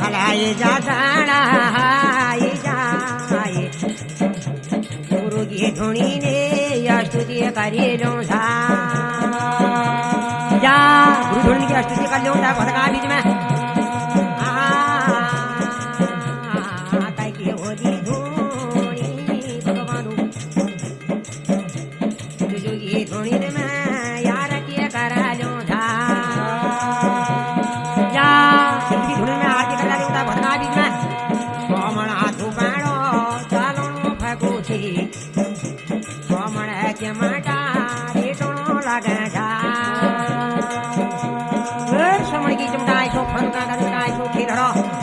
खलाए जा जाना जाए गुरु की धुनी ने या स्तुति करी लो था जा गुरु धुनी की स्तुति कर लो था भटका बीच में की होली धुनी भगवान की धुनी में यार के करा लो था जा धुनी में आरती करा लो था भटका बीच में कोमल हाथ बाणो चालो फगुची कोमल के माटा रेटोनो लगे जा समण की चमटाई सो फन का चमटाई सो खीरो